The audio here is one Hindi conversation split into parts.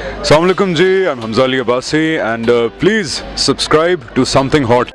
Assalamu alaikum ji, I'm Hamza Ali Abbasi and please subscribe to Something Hot.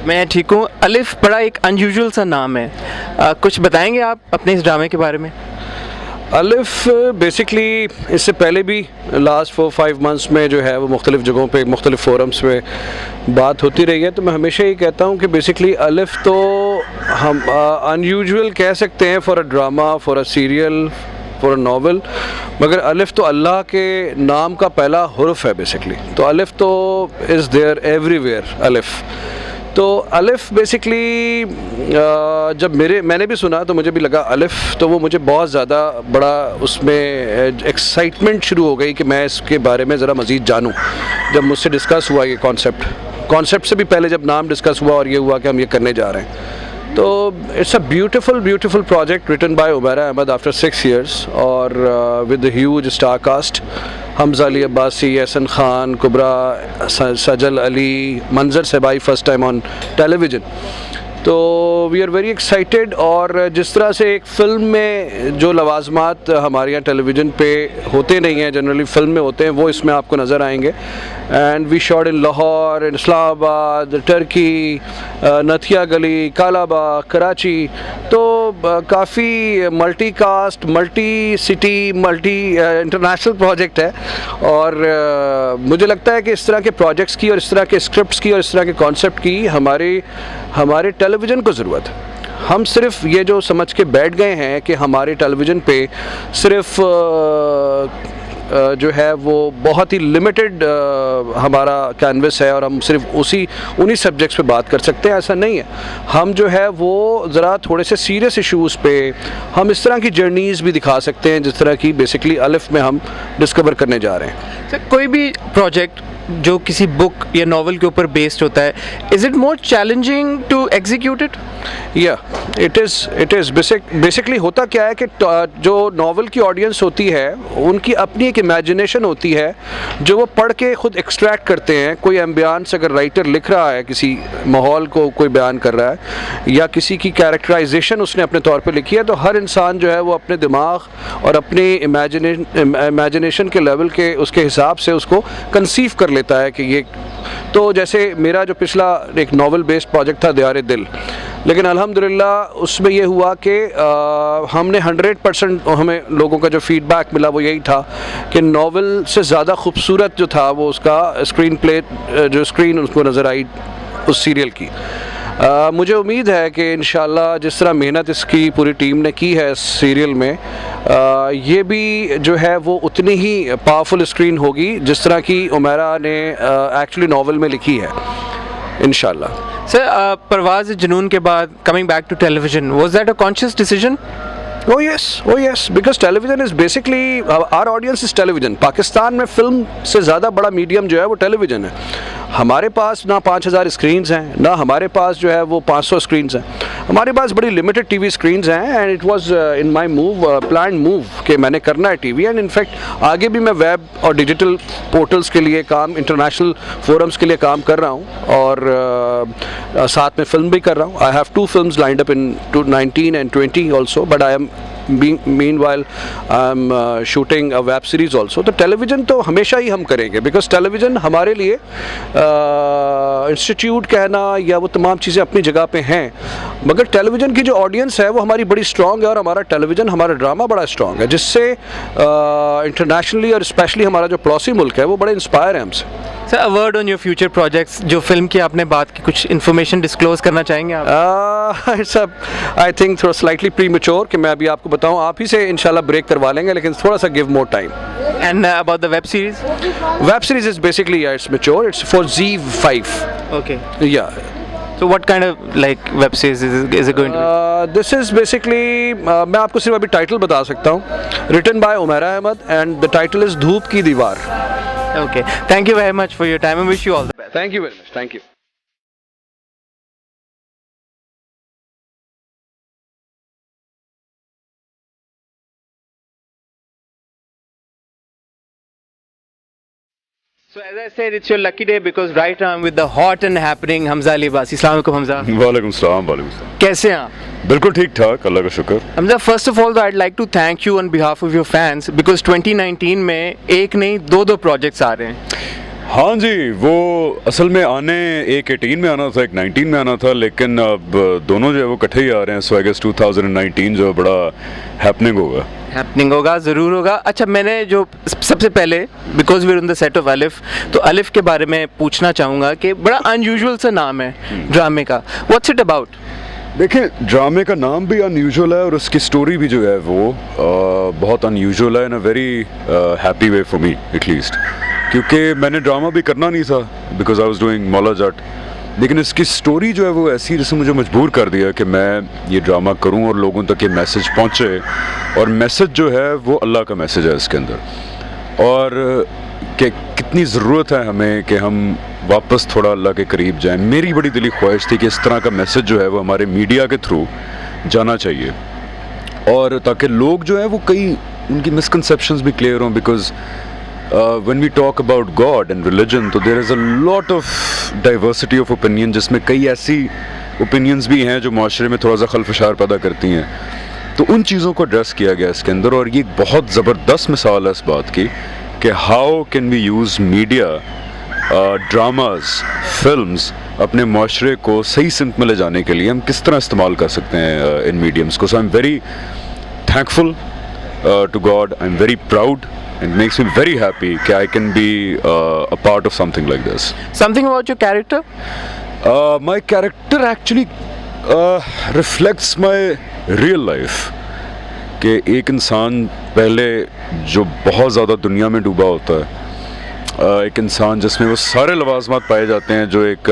मैं ठीक हूँ। अलिफ बड़ा एक अनयूजुअल सा नाम है, कुछ बताएंगे आप अपने इस ड्रामे के बारे में? अलिफ बेसिकली इससे पहले भी लास्ट 4-5 मंथ्स में जो है वो मुख्तलिफ़ जगहों पे मुख्तलिफ़ फोरम्स में बात होती रही है। तो मैं हमेशा ही कहता हूँ कि बेसिकली अलिफ तो हम अनयूजुअल कह सकते हैं for a drama, for a serial, for a novel, मगर अलिफ तो अल्लाह के नाम का पहला हुर्फ है बेसिकली। तो अलिफ तो इज़ देयर एवरीवेयर अलिफ। तो अलिफ बेसिकली जब मैंने भी सुना तो मुझे भी लगा अलिफ, तो वो मुझे बहुत ज़्यादा बड़ा उसमें एक्साइटमेंट शुरू हो गई कि मैं इसके बारे में ज़रा मज़ीद जानूं। जब मुझसे डिस्कस हुआ ये कॉन्सेप्ट से भी पहले जब नाम डिस्कस हुआ और ये हुआ कि हम ये करने जा रहे हैं, तो it's a beautiful project written by Umaira Ahmed after 6 years और with huge star cast, Hamza Ali Abbasi, Ahsan Khan, Kubra, Sajal Ali, Manzar Sehbai first time on television. तो वी आर वेरी एक्साइटेड। और जिस तरह से एक फ़िल्म में जो लवाजमात हमारे यहाँ टेलीविज़न पे होते नहीं हैं, जनरली फ़िल्म में होते हैं, वो इसमें आपको नज़र आएंगे। And we shot in Lahore, in Islamabad, Turkey, Nathia Gali, Kalabagh, Karachi. तो काफ़ी multi cast, multi city, multi international project है। और मुझे लगता है कि इस तरह के प्रोजेक्ट्स की और इस तरह के स्क्रिप्ट्स की और इस तरह के कॉन्सेप्ट की हमारे टेलीविज़न को ज़रूरत है। हम सिर्फ ये जो समझ के बैठ गए हैं कि हमारे टेलीविज़न पे सिर्फ जो है वो बहुत ही लिमिटेड हमारा कैनवस है और हम सिर्फ उन्हीं सब्जेक्ट्स पे बात कर सकते हैं, ऐसा नहीं है। हम जो है वो ज़रा थोड़े से सीरियस इश्यूज़ पे हम इस तरह की जर्नीज़ भी दिखा सकते हैं जिस तरह की बेसिकली अलिफ में हम डिस्कवर करने जा रहे हैं। सर, कोई भी प्रोजेक्ट जो किसी बुक या नॉवल के ऊपर बेस्ड होता है, is it more challenging to execute it? या इट इज़ बेसिकली होता क्या है कि जो नॉवल की ऑडियंस होती है उनकी अपनी एक इमेजिनेशन होती है जो वो पढ़ के ख़ुद एक्सट्रैक्ट करते हैं। कोई एम्बियंस अगर राइटर लिख रहा है, किसी माहौल को कोई बयान कर रहा है या किसी की कैरेक्टराइजेशन उसने अपने तौर पे लिखी है, तो हर इंसान जो है वो अपने दिमाग और अपनी इमेजिनेशन के लेवल के उसके हिसाब से उसको कंसीव कर लेता है कि ये। तो जैसे मेरा जो पिछला एक नॉवल बेस्ड प्रोजेक्ट था दियारे दिल, लेकिन अल्हम्दुलिल्लाह उसमें ये हुआ कि हमने 100% हमें लोगों का जो फीडबैक मिला वो यही था कि नॉवल से ज़्यादा खूबसूरत जो था वो उसका स्क्रीन प्ले, जो स्क्रीन उसको नज़र आई उस सीरियल की। मुझे उम्मीद है कि इंशाल्लाह जिस तरह मेहनत इसकी पूरी टीम ने की है इस सीरियल में, ये भी जो है वो उतनी ही पावरफुल स्क्रीन होगी जिस तरह की उमैरा ने एक्चुअली नॉवल में लिखी है इंशाल्लाह। सर, परवाज़ जुनून के बाद coming back to television, was that a conscious decision? Oh yes, because television is basically our audience is television. Pakistan में फिल्म से ज़्यादा बड़ा मीडियम जो है वो टेलीविज़न है। हमारे पास ना 5000 स्क्रीन्स हैं, ना हमारे पास जो है वो 500 स्क्रीन्स हैं। हमारे पास बड़ी लिमिटेड टीवी स्क्रीन्स हैं and it was in my plan move कि मैंने करना है टीवी। एंड इनफैक्ट आगे भी मैं वेब और डिजिटल पोर्टल्स के लिए काम, इंटरनेशनल फोरम्स के लिए काम कर रहा हूँ और साथ में फिल्म भी कर रहा हूँ। I have 2 films lined up in 2019 and 20 also, but I am meanwhile I'm shooting a web series also। तो टेलीविज़न तो हमेशा ही हम करेंगे बिकॉज टेलीविज़न हमारे लिए इंस्टीट्यूट कहना या वो तमाम चीज़ें अपनी जगह पे हैं, मगर टेलीविज़न की जो ऑडियंस है वो हमारी बड़ी स्ट्रॉन्ग है और हमारा टेलीविज़न, हमारा ड्रामा बड़ा स्ट्रॉन्ग है जिससे इंटरनेशनली और स्पेशली हमारा जो पड़ोसी मुल्क है वो बड़े इंस्पायर है हमसे। Sir, a word on your future projects, जो फिल्म की आपने बात की, कुछ इन्फॉर्मेशन डिस्क्लोज करना चाहेंगे आप? इट्स आई थिंक थोड़ा स्लाइटली प्रीमेच्योर कि मैं अभी आपको बताऊं, आप ही से इंशाल्लाह ब्रेक करवा लेंगे, लेकिन थोड़ा सा give more time. And about the web series? Web series is basically it's mature, it's for Z5। Okay. या So what kind of like web series is it going to be? This is basically मैं आपको सिर्फ अभी टाइटल बता सकता हूँ. Written by Umaira Ahmed and the title is Dhoop Ki दीवार. Okay. Thank you very much for your time and wish you all the best. Thank you very much. Thank you. So as I said, it's your lucky day because right now I'm with the hot and happening Hamza Ali Abbasi. Assalamu alaikum Hamza. वालेकुम सलाम वालेकुम सलाम. कैसे हैं आप? बिल्कुल ठीक ठाक, अल्लाह का शुक्र. Hamza, first of all, I'd like to thank you on behalf of your fans because 2019 में एक नहीं दो प्रोजेक्ट्स आ रहे हैं. हाँ जी, वो असल में आने एक 18 में आना था, एक 19 में आना था, लेकिन अब दोनों जो है वो इकट्ठे ही आ रहे हैं. सो आई गेस 2019 जो है बड़ा हैपनिंग होगा. हैपनिंग होगा, ज़रूर होगा. अच्छा, मैंने जो सबसे पहले because we are on the set of Alif, तो अलिफ के बारे में पूछना चाहूँगा कि बड़ा अनयूजुअल सा नाम है ड्रामे का. What's it about? देखिए, ड्रामे का नाम भी अनयूजुअल है और उसकी स्टोरी भी जो है वो बहुत अनयूजुअल है in a very happy way for me at least, क्योंकि मैंने ड्रामा भी करना नहीं था because I was doing Maula Jatt, लेकिन इसकी स्टोरी जो है वो ऐसी जिसने मुझे मजबूर कर दिया कि मैं ये ड्रामा करूं और लोगों तक ये मैसेज पहुंचे. और मैसेज जो है वो अल्लाह का मैसेज है इसके अंदर, और कि कितनी ज़रूरत है हमें कि हम वापस थोड़ा अल्लाह के करीब जाएं. मेरी बड़ी दिली ख्वाहिश थी कि इस तरह का मैसेज जो है वो हमारे मीडिया के थ्रू जाना चाहिए, और ताकि लोग जो है वो कई उनकी मिसकंसेप्शंस भी क्लियर हों. Because when we talk about God and religion, तो there is a lot of diversity of opinion, जिसमें कई ऐसी opinions भी हैं जो माशरे में थोड़ा सा खलफशार पैदा करती हैं. तो उन चीज़ों को एड्रेस किया गया इसके अंदर, और ये एक बहुत ज़बरदस्त मिसाल है इस बात की कि how can we use media, dramas, films अपने माशरे को सही सिमत में ले जाने के लिए हम किस तरह इस्तेमाल कर सकते हैं इन मीडियम्स को. So I am very thankful to God, I am very proud. It makes me very happy that I can be a part of something like this. Something about your character? My character actually reflects my real life. कि एक इंसान पहले जो बहुत ज़्यादा दुनिया में डूबा होता है, एक इंसान जिसमें वो सारे लवाजमात पाए जाते हैं जो एक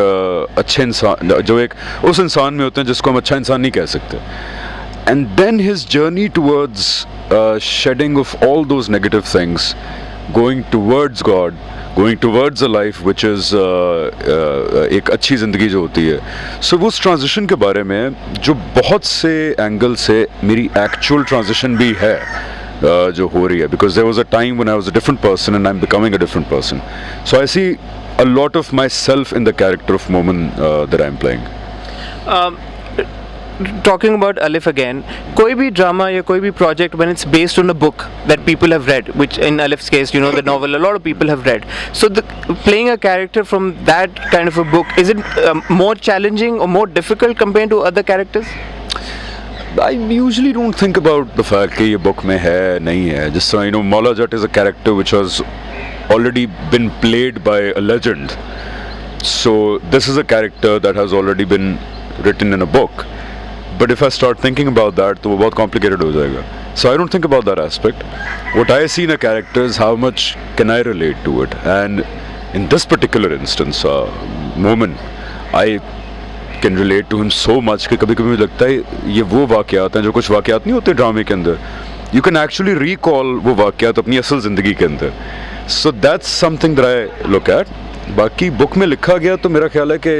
अच्छे इंसान, जो एक उस इंसान में होते हैं जिसको हम अच्छा इंसान नहीं कह सकते. And then his journey towards shedding of all those negative things, going towards God, going towards a life which is एक अच्छी ज़िंदगी जो होती है. So उस ट्रांजिशन के बारे में जो बहुत से एंगल से मेरी एक्चुअल ट्रांजिशन भी है जो हो रही है, because there was a time when I was a different person and I'm becoming a different person. So I see a lot of myself in the character of Momin that I'm playing. Talking about Alif again, कोई भी ड्रामा या कोई भी project when it's based on a book that people have read, which in Alif's case, you know, the novel, a lot of people have read. So playing a character from that kind of a book, is it more challenging or more difficult compared to other characters? I usually don't think about the fact कि ये book में है नहीं है. Just so you know, Maula Jat is a character which has already been played by a legend. So this is a character that has already been written in a book. But if I start thinking about that, तो वो बहुत complicated हो जाएगा. So I don't think about that aspect. What I see in a character is how much can I relate to it. And in this particular instance, Momin, I can relate to him so much कि कभी-कभी मुझे लगता है ये वो वाक़यात हैं जो कुछ वाक़यात नहीं होते ड्रामे के अंदर. You can actually recall वो वाक़यात अपनी असल ज़िंदगी के अंदर. So that's something that I look at. बाकी बुक में लिखा गया तो मेरा ख्याल है कि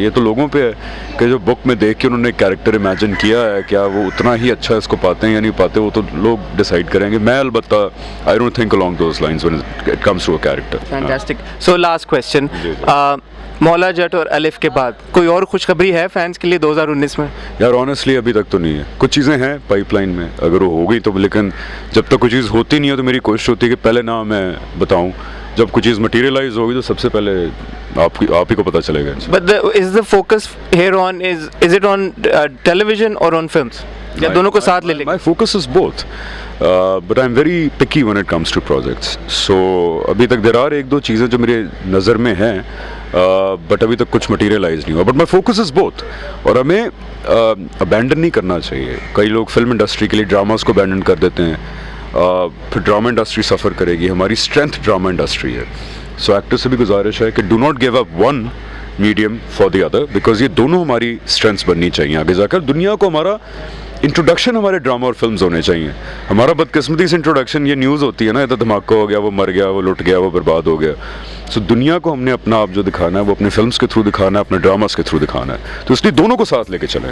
ये तो लोगों पे है कि जो बुक में देख के उन्होंने कैरेक्टर इमेजिन किया है, क्या वो उतना ही अच्छा इसको पाते हैं या नहीं पाते, वो तो लोग डिसाइड करेंगे. मैं अलबत्ता I don't think along those lines when it comes to a character. Fantastic. So last question, Maula Jatt और अलिफ के बाद कोई और खुशखबरी है फैंस के लिए 2019 में? यार ऑनेस्टली अभी तक तो नहीं है. कुछ चीज़ें हैं पाइपलाइन में, अगर वो हो गई तो, लेकिन जब तक कोई चीज़ होती नहीं है तो मेरी कोशिश होती है कि पहले ना मैं बताऊँ. जब कुछ चीज़ मटीरियलाइज होगी तो सबसे पहले आप ही को पता चलेगा. But is the focus here on is it on television or on films? या दोनों को साथ ले लेंगे? My focus is both, but I'm very picky when it comes to projects. So अभी तक there are एक दो चीज़ें जो मेरे नज़र में हैं, but अभी तक कुछ मटीरियलाइज नहीं हुआ. But my focus is both. और हमें अबैंडन नहीं करना चाहिए. कई लोग फिल्म इंडस्ट्री के लिए ड्रामास को अबैंडन कर देते हैं, फिर ड्रामा इंडस्ट्री सफ़र करेगी. हमारी स्ट्रेंथ ड्रामा इंडस्ट्री है. सो एक्टर से भी गुजारिश है कि do not give up one medium for the other, because ये दोनों हमारी स्ट्रेंथ्स बननी चाहिए आगे जाकर। दुनिया को हमारा इंट्रोडक्शन हमारे ड्रामा और फिल्म्स होने चाहिए। हमारा बदकिस्मती से इंट्रोडक्शन ये न्यूज़ होती है ना, ये तो धमाका हो गया, वो मर गया, वो लुट गया, वो बर्बाद हो गया। सो दुनिया को हमने अपना आप जो दिखाना है वो अपने फिल्म्स के थ्रू दिखाना है, अपने ड्रामास के थ्रू दिखाना है, तो इसलिए दोनों को साथ लेके चलें।